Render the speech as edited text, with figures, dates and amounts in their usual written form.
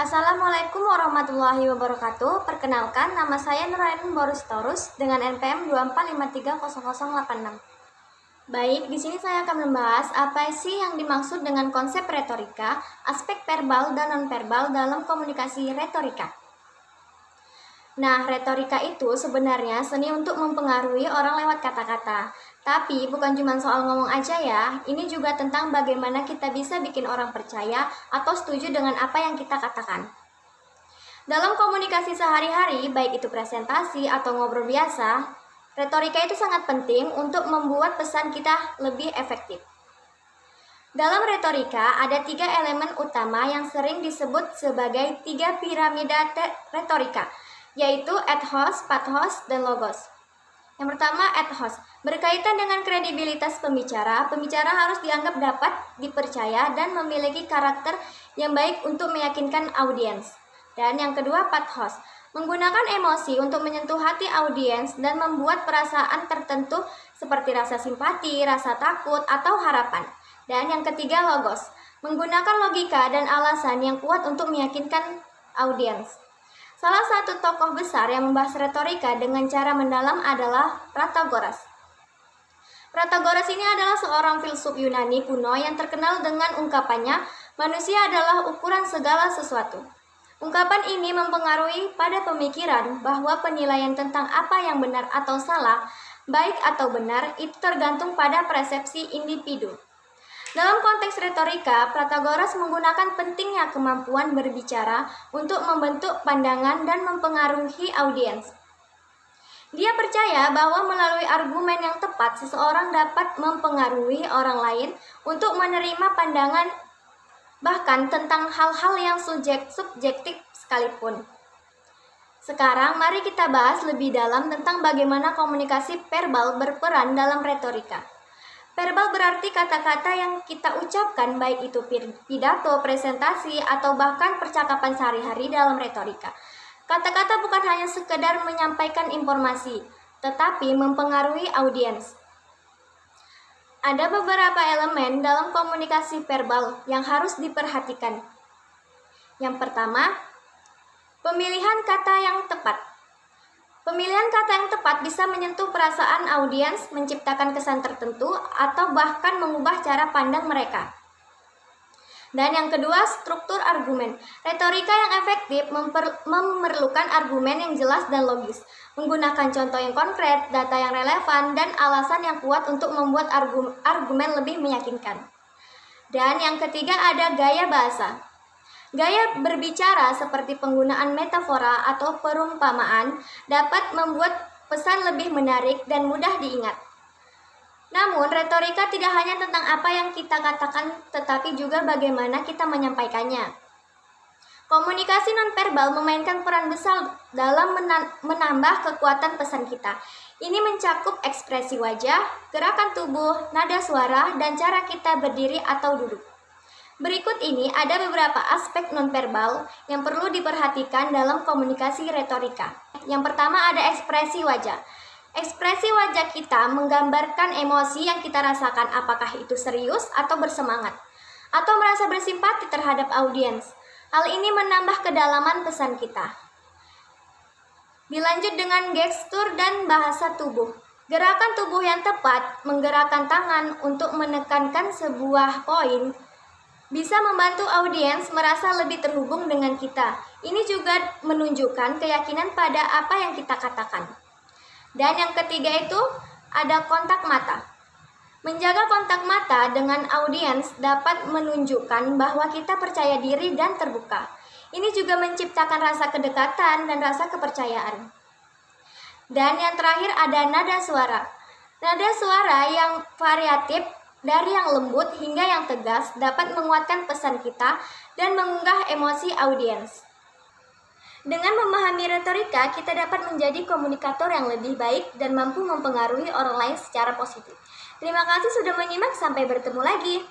Assalamualaikum warahmatullahi wabarakatuh. Perkenalkan, nama saya Nurainin Borustorus dengan NPM 245300086. Baik, di sini saya akan membahas apa sih yang dimaksud dengan konsep retorika, aspek verbal dan non-verbal dalam komunikasi retorika. Nah, retorika itu sebenarnya seni untuk mempengaruhi orang lewat kata-kata. Tapi bukan cuma soal ngomong aja ya, ini juga tentang bagaimana kita bisa bikin orang percaya atau setuju dengan apa yang kita katakan. Dalam komunikasi sehari-hari, baik itu presentasi atau ngobrol biasa, retorika itu sangat penting untuk membuat pesan kita lebih efektif. Dalam retorika, ada 3 elemen utama yang sering disebut sebagai 3 piramida retorika, yaitu ethos, pathos, dan logos. Yang pertama, ethos. Berkaitan dengan kredibilitas pembicara, pembicara harus dianggap dapat dipercaya dan memiliki karakter yang baik untuk meyakinkan audiens. Dan yang kedua, pathos. Menggunakan emosi untuk menyentuh hati audiens dan membuat perasaan tertentu seperti rasa simpati, rasa takut, atau harapan. Dan yang ketiga, logos. Menggunakan logika dan alasan yang kuat untuk meyakinkan audiens. Salah satu tokoh besar yang membahas retorika dengan cara mendalam adalah Protagoras. Protagoras ini adalah seorang filsuf Yunani kuno yang terkenal dengan ungkapannya, manusia adalah ukuran segala sesuatu. Ungkapan ini mempengaruhi pada pemikiran bahwa penilaian tentang apa yang benar atau salah, baik atau benar, itu tergantung pada persepsi individu. Dalam konteks retorika, Protagoras menggunakan pentingnya kemampuan berbicara untuk membentuk pandangan dan mempengaruhi audiens. Dia percaya bahwa melalui argumen yang tepat, seseorang dapat mempengaruhi orang lain untuk menerima pandangan bahkan tentang hal-hal yang subjektif sekalipun. Sekarang, mari kita bahas lebih dalam tentang bagaimana komunikasi verbal berperan dalam retorika. Verbal berarti kata-kata yang kita ucapkan, baik itu pidato, presentasi, atau bahkan percakapan sehari-hari dalam retorika. Kata-kata bukan hanya sekedar menyampaikan informasi, tetapi mempengaruhi audiens. Ada beberapa elemen dalam komunikasi verbal yang harus diperhatikan. Yang pertama, pemilihan kata yang tepat. Pemilihan kata yang tepat bisa menyentuh perasaan audiens, menciptakan kesan tertentu, atau bahkan mengubah cara pandang mereka. Dan yang kedua, struktur argumen. Retorika yang efektif memerlukan argumen yang jelas dan logis, menggunakan contoh yang konkret, data yang relevan, dan alasan yang kuat untuk membuat argumen lebih meyakinkan. Dan yang ketiga, ada gaya bahasa. Gaya berbicara seperti penggunaan metafora atau perumpamaan dapat membuat pesan lebih menarik dan mudah diingat. Namun, retorika tidak hanya tentang apa yang kita katakan, tetapi juga bagaimana kita menyampaikannya. Komunikasi nonverbal memainkan peran besar dalam menambah kekuatan pesan kita. Ini mencakup ekspresi wajah, gerakan tubuh, nada suara, dan cara kita berdiri atau duduk. Berikut ini ada beberapa aspek nonverbal yang perlu diperhatikan dalam komunikasi retorika. Yang pertama ada ekspresi wajah. Ekspresi wajah kita menggambarkan emosi yang kita rasakan, apakah itu serius atau bersemangat, atau merasa bersimpati terhadap audiens. Hal ini menambah kedalaman pesan kita. Dilanjut dengan gestur dan bahasa tubuh. Gerakan tubuh yang tepat, menggerakkan tangan untuk menekankan sebuah poin, bisa membantu audiens merasa lebih terhubung dengan kita. Ini juga menunjukkan keyakinan pada apa yang kita katakan. Dan yang ketiga itu ada kontak mata. Menjaga kontak mata dengan audiens dapat menunjukkan bahwa kita percaya diri dan terbuka. Ini juga menciptakan rasa kedekatan dan rasa kepercayaan. Dan yang terakhir ada nada suara. Nada suara yang variatif, dari yang lembut hingga yang tegas, dapat menguatkan pesan kita dan mengunggah emosi audiens. Dengan memahami retorika, kita dapat menjadi komunikator yang lebih baik dan mampu mempengaruhi orang lain secara positif. Terima kasih sudah menyimak, sampai bertemu lagi.